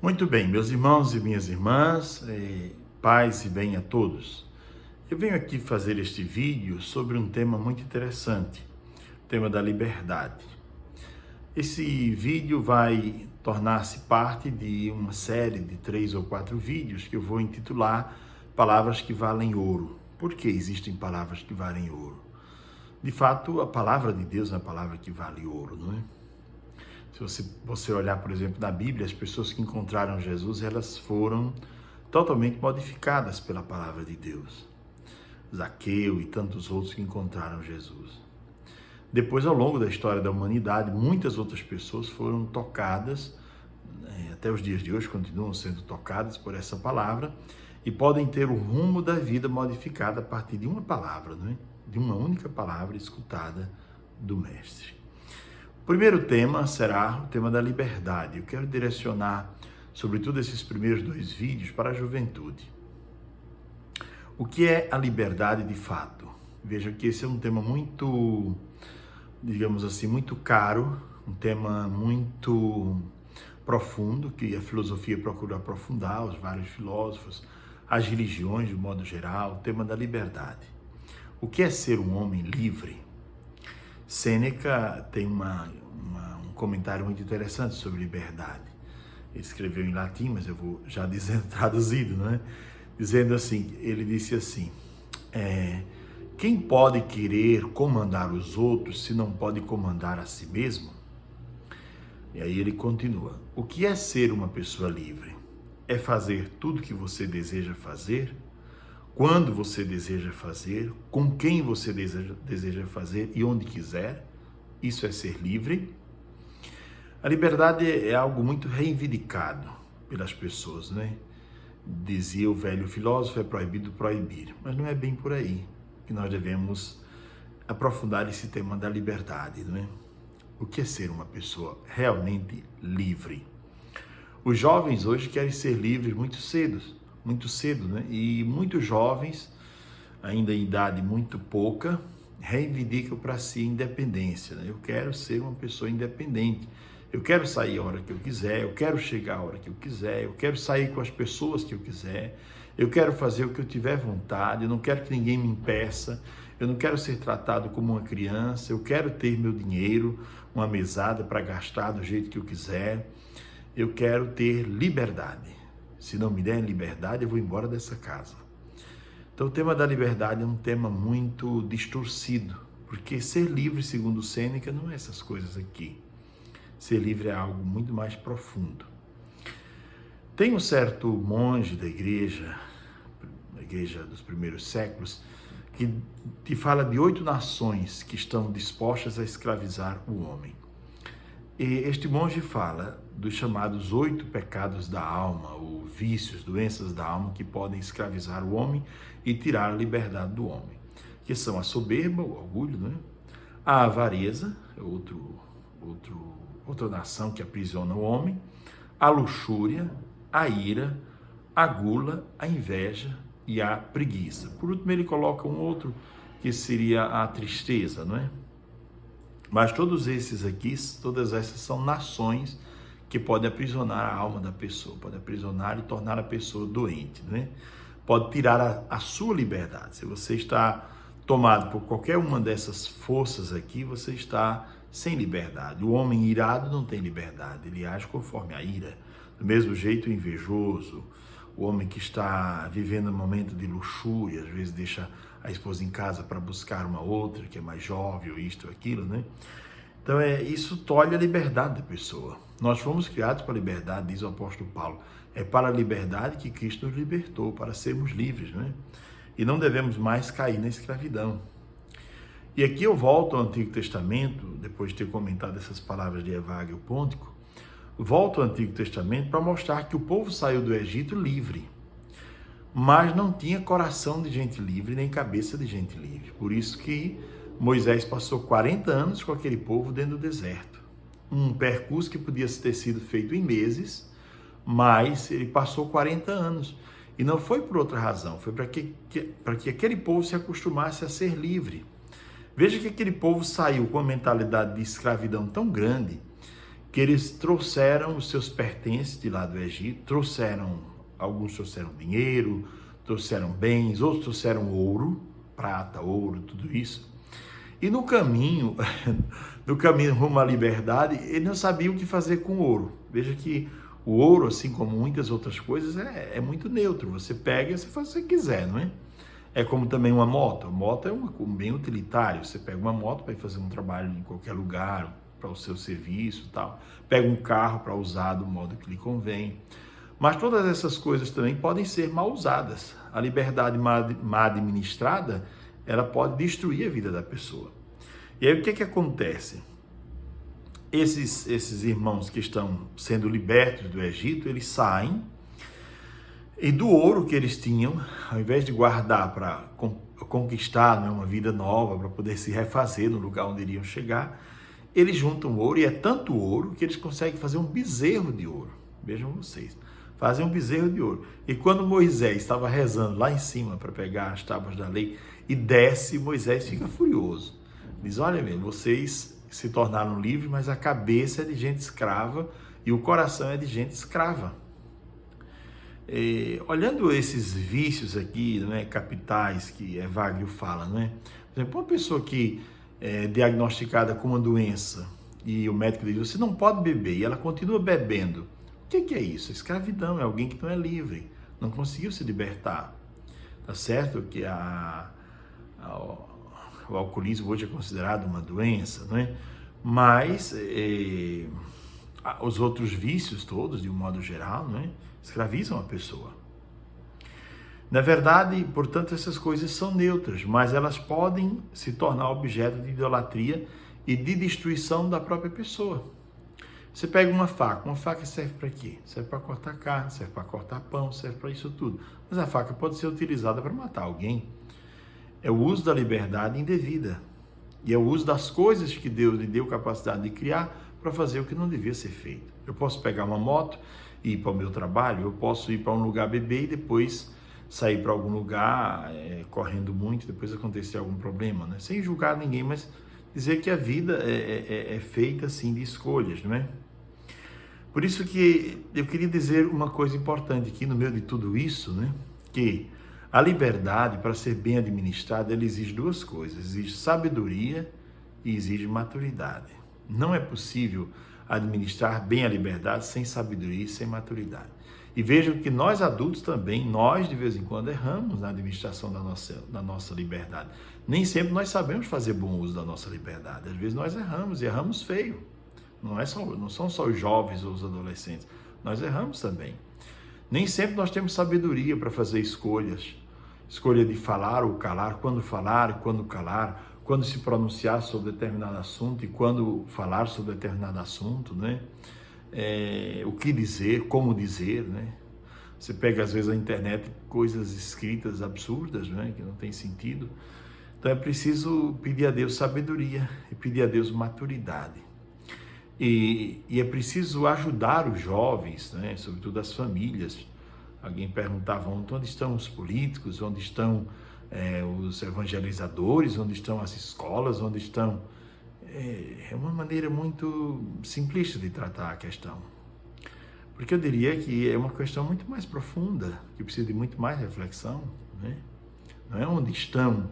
Muito bem, meus irmãos e minhas irmãs, paz e bem a todos. Eu venho aqui fazer este vídeo sobre um tema muito interessante, o tema da liberdade. Esse vídeo vai tornar-se parte de uma série de 3 ou 4 vídeos que eu vou intitular Palavras que Valem Ouro. Por que existem palavras que valem ouro? De fato, a palavra de Deus é a palavra que vale ouro, não é? Se você olhar, por exemplo, na Bíblia, as pessoas que encontraram Jesus, elas foram totalmente modificadas pela palavra de Deus. Zaqueu e tantos outros que encontraram Jesus. Depois, ao longo da história da humanidade, muitas outras pessoas foram tocadas, até os dias de hoje continuam sendo tocadas por essa palavra e podem ter o rumo da vida modificado a partir de uma palavra, não é? De uma única palavra escutada do Mestre. O primeiro tema será o tema da liberdade. Eu quero direcionar, sobretudo, esses primeiros 2 vídeos para a juventude. O que é a liberdade de fato? Veja que esse é um tema muito, digamos assim, muito caro, um tema muito profundo, que a filosofia procura aprofundar, os vários filósofos, as religiões de um modo geral, o tema da liberdade. O que é ser um homem livre? Sêneca tem um comentário muito interessante sobre liberdade. Ele escreveu em latim, mas eu vou já dizendo traduzido, não é? Dizendo assim, ele disse assim, quem pode querer comandar os outros se não pode comandar a si mesmo? E aí ele continua, o que é ser uma pessoa livre? É fazer tudo o que você deseja fazer, quando você deseja fazer, com quem você deseja fazer e onde quiser. Isso é ser livre. A liberdade é algo muito reivindicado pelas pessoas, né? Dizia o velho filósofo, é proibido proibir, mas não é bem por aí que nós devemos aprofundar esse tema da liberdade, não é? O que é ser uma pessoa realmente livre? Os jovens hoje querem ser livres muito cedo, né? E muitos jovens, ainda em idade muito pouca, reivindicam para si independência, né? Eu quero ser uma pessoa independente, eu quero sair a hora que eu quiser, eu quero chegar a hora que eu quiser, eu quero sair com as pessoas que eu quiser, eu quero fazer o que eu tiver vontade, eu não quero que ninguém me impeça, eu não quero ser tratado como uma criança, eu quero ter meu dinheiro, uma mesada para gastar do jeito que eu quiser, eu quero ter liberdade. Se não me der liberdade, eu vou embora dessa casa. Então, o tema da liberdade é um tema muito distorcido, porque ser livre, segundo Sêneca, não é essas coisas aqui. Ser livre é algo muito mais profundo. Tem um certo monge da igreja dos primeiros séculos, que te fala de 8 nações que estão dispostas a escravizar o homem. E este monge fala dos chamados 8 pecados da alma, ou vícios, doenças da alma que podem escravizar o homem e tirar a liberdade do homem, que são a soberba, o orgulho, né? A avareza, outra nação que aprisiona o homem, a luxúria, a ira, a gula, a inveja e a preguiça. Por último, ele coloca um outro que seria a tristeza, não é? Mas todos esses aqui, todas essas são nações que podem aprisionar a alma da pessoa, pode aprisionar e tornar a pessoa doente, né? Pode tirar a sua liberdade. Se você está tomado por qualquer uma dessas forças aqui, você está sem liberdade. O homem irado não tem liberdade, ele age conforme a ira. Do mesmo jeito, o invejoso, o homem que está vivendo um momento de luxúria, às vezes deixa a esposa em casa para buscar uma outra que é mais jovem, ou isto ou aquilo, né? Então, isso tolhe a liberdade da pessoa. Nós fomos criados para a liberdade, diz o apóstolo Paulo. É para a liberdade que Cristo nos libertou, para sermos livres, né? E não devemos mais cair na escravidão. E aqui eu volto ao Antigo Testamento, depois de ter comentado essas palavras de Evagrio Pontico, volto ao Antigo Testamento para mostrar que o povo saiu do Egito livre, mas não tinha coração de gente livre, nem cabeça de gente livre. Por isso que Moisés passou 40 anos com aquele povo dentro do deserto. Um percurso que podia ter sido feito em meses, mas ele passou 40 anos. E não foi por outra razão, foi para que aquele povo se acostumasse a ser livre. Veja que aquele povo saiu com uma mentalidade de escravidão tão grande, que eles trouxeram os seus pertences de lá do Egito, alguns trouxeram dinheiro, trouxeram bens, outros trouxeram ouro, prata, ouro, tudo isso. E no caminho rumo à liberdade, ele não sabia o que fazer com o ouro. Veja que o ouro, assim como muitas outras coisas, é muito neutro. Você pega e você faz o que você quiser, não é? É como também uma moto. A moto é um bem utilitário. Você pega uma moto para ir fazer um trabalho em qualquer lugar, para o seu serviço e tal. Pega um carro para usar do modo que lhe convém. Mas todas essas coisas também podem ser mal usadas. A liberdade mal administrada, ela pode destruir a vida da pessoa. E aí o que acontece? Esses irmãos que estão sendo libertos do Egito, eles saem e do ouro que eles tinham, ao invés de guardar para conquistar, né, uma vida nova, para poder se refazer no lugar onde iriam chegar, eles juntam ouro, e é tanto ouro que eles conseguem fazer um bezerro de ouro. Vejam vocês, fazem um bezerro de ouro. E quando Moisés estava rezando lá em cima para pegar as tábuas da lei e desce, Moisés fica furioso. Diz: olha mesmo, vocês se tornaram livres, mas a cabeça é de gente escrava e o coração é de gente escrava. Olhando esses vícios aqui, né, capitais, que Evagrio fala, né? Por exemplo, uma pessoa que é diagnosticada com uma doença e o médico diz: você não pode beber, e ela continua bebendo. O que é isso? Escravidão, é alguém que não é livre, não conseguiu se libertar. Tá certo que o alcoolismo hoje é considerado uma doença, né? Mas os outros vícios todos, de um modo geral, né, escravizam a pessoa. Na verdade, portanto, essas coisas são neutras, mas elas podem se tornar objeto de idolatria e de destruição da própria pessoa. Você pega uma faca serve para quê? Serve para cortar carne, serve para cortar pão, serve para isso tudo. Mas a faca pode ser utilizada para matar alguém. É o uso da liberdade indevida. E é o uso das coisas que Deus lhe deu capacidade de criar para fazer o que não devia ser feito. Eu posso pegar uma moto e ir para o meu trabalho, eu posso ir para um lugar beber e depois sair para algum lugar correndo muito, depois acontecer algum problema, né? Sem julgar ninguém, mas dizer que a vida é feita assim de escolhas, não é? Por isso que eu queria dizer uma coisa importante aqui no meio de tudo isso, né? Que a liberdade, para ser bem administrada, ela exige duas coisas: exige sabedoria e exige maturidade. Não é possível administrar bem a liberdade sem sabedoria e sem maturidade. E vejam que nós adultos também, nós de vez em quando erramos na administração da nossa liberdade. Nem sempre nós sabemos fazer bom uso da nossa liberdade. Às vezes nós erramos, e erramos feio. Não são só os jovens ou os adolescentes, nós erramos também. Nem sempre nós temos sabedoria para fazer escolhas. Escolha de falar ou calar, quando falar e quando calar, quando se pronunciar sobre determinado assunto e quando falar sobre determinado assunto, né? O que dizer, como dizer, né? Você pega às vezes na internet coisas escritas absurdas, né? Que não tem sentido. Então é preciso pedir a Deus sabedoria e pedir a Deus maturidade. E é preciso ajudar os jovens, né? Sobretudo as famílias. Alguém perguntava: onde estão os políticos, onde estão os evangelizadores, onde estão as escolas, onde estão... É uma maneira muito simplista de tratar a questão. Porque eu diria que é uma questão muito mais profunda, que precisa de muito mais reflexão, né? Não é onde estão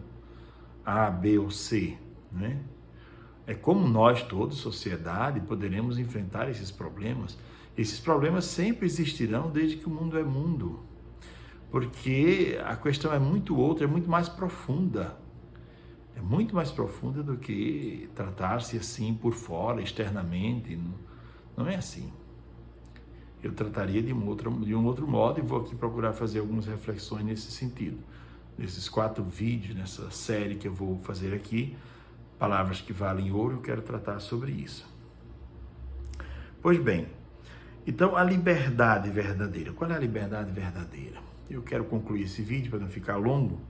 A, B ou C, né? É como nós todos, sociedade, poderemos enfrentar esses problemas. Esses problemas sempre existirão desde que o mundo é mundo. Porque a questão é muito outra, é muito mais profunda. É muito mais profunda do que tratar-se assim por fora, externamente. Não é assim. Eu trataria de um outro modo e vou aqui procurar fazer algumas reflexões nesse sentido. Nesses 4 vídeos, nessa série que eu vou fazer aqui, Palavras que Valem Ouro, eu quero tratar sobre isso. Pois bem, então a liberdade verdadeira. Qual é a liberdade verdadeira? Eu quero concluir esse vídeo, para não ficar longo,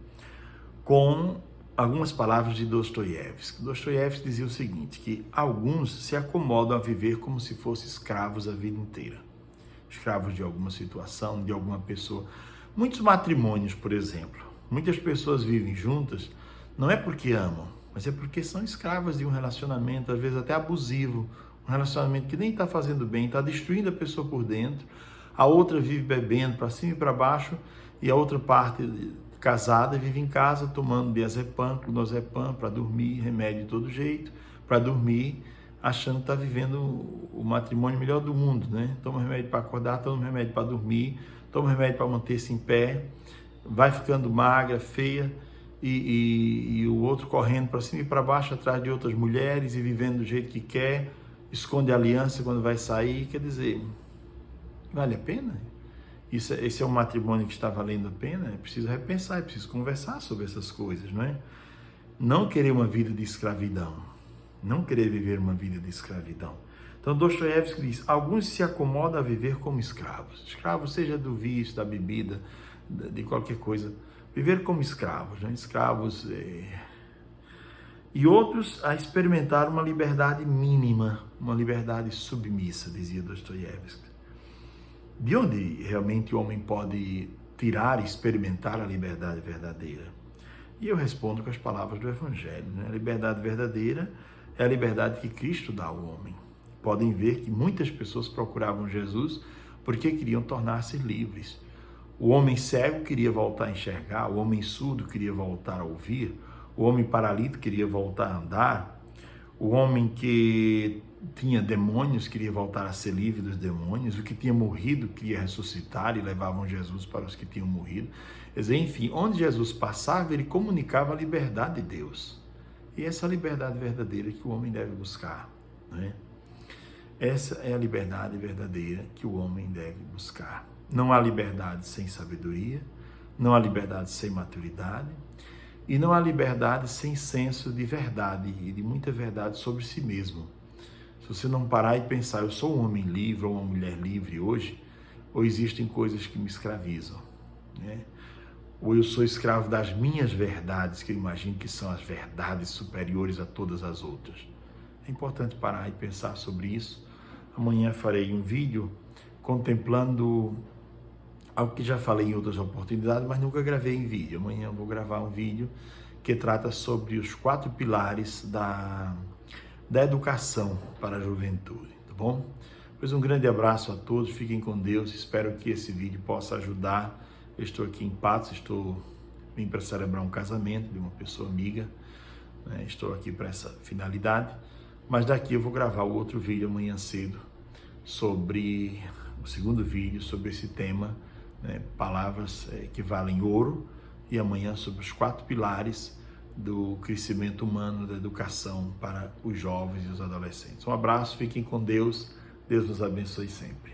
com algumas palavras de Dostoiévski. Dostoiévski dizia o seguinte, que alguns se acomodam a viver como se fossem escravos a vida inteira. Escravos de alguma situação, de alguma pessoa. Muitos matrimônios, por exemplo, muitas pessoas vivem juntas, não é porque amam, mas é porque são escravas de um relacionamento, às vezes até abusivo, Um relacionamento que nem está fazendo bem, está destruindo a pessoa por dentro. A outra vive bebendo para cima e para baixo, e a outra parte casada vive em casa tomando diazepam, clonazepam para dormir, remédio de todo jeito, para dormir, achando que está vivendo o matrimônio melhor do mundo, né? Toma remédio para acordar, toma remédio para dormir, toma remédio para manter-se em pé, vai ficando magra, feia, e o outro correndo para cima e para baixo atrás de outras mulheres e vivendo do jeito que quer, esconde a aliança quando vai sair. Quer dizer, vale a pena? Esse é um matrimônio que está valendo a pena? É preciso repensar, é preciso conversar sobre essas coisas, não é? Não querer uma vida de escravidão, não querer viver uma vida de escravidão. Então Dostoiévski diz, alguns se acomodam a viver como escravos. Escravos seja do vício, da bebida, de qualquer coisa. Viver como escravos, né? Escravos... E outros a experimentar uma liberdade mínima, uma liberdade submissa, dizia Dostoiévski. De onde realmente o homem pode tirar e experimentar a liberdade verdadeira? E eu respondo com as palavras do Evangelho, né? A liberdade verdadeira é a liberdade que Cristo dá ao homem. Podem ver que muitas pessoas procuravam Jesus porque queriam tornar-se livres. O homem cego queria voltar a enxergar, o homem surdo queria voltar a ouvir, o homem paralítico queria voltar a andar, o homem que tinha demônios queria voltar a ser livre dos demônios, o que tinha morrido queria ressuscitar e levavam Jesus para os que tinham morrido. Quer dizer, enfim, onde Jesus passava, ele comunicava a liberdade de Deus. E essa é a liberdade verdadeira que o homem deve buscar, né? Essa é a liberdade verdadeira que o homem deve buscar. Não há liberdade sem sabedoria, não há liberdade sem maturidade, e não há liberdade sem senso de verdade e de muita verdade sobre si mesmo. Se você não parar e pensar, eu sou um homem livre ou uma mulher livre hoje, ou existem coisas que me escravizam, né? Ou eu sou escravo das minhas verdades, que eu imagino que são as verdades superiores a todas as outras. É importante parar e pensar sobre isso. Amanhã farei um vídeo contemplando algo que já falei em outras oportunidades, mas nunca gravei em vídeo. Amanhã eu vou gravar um vídeo que trata sobre os 4 pilares da educação para a juventude, tá bom? Pois um grande abraço a todos, fiquem com Deus, espero que esse vídeo possa ajudar. Eu estou aqui em Patos, vim para celebrar um casamento de uma pessoa amiga, né? Estou aqui para essa finalidade, mas daqui eu vou gravar o outro vídeo amanhã cedo, sobre o segundo vídeo, sobre esse tema, né? Palavras que valem ouro, e amanhã sobre os 4 pilares do crescimento humano, da educação para os jovens e os adolescentes. Um abraço, fiquem com Deus, Deus nos abençoe sempre.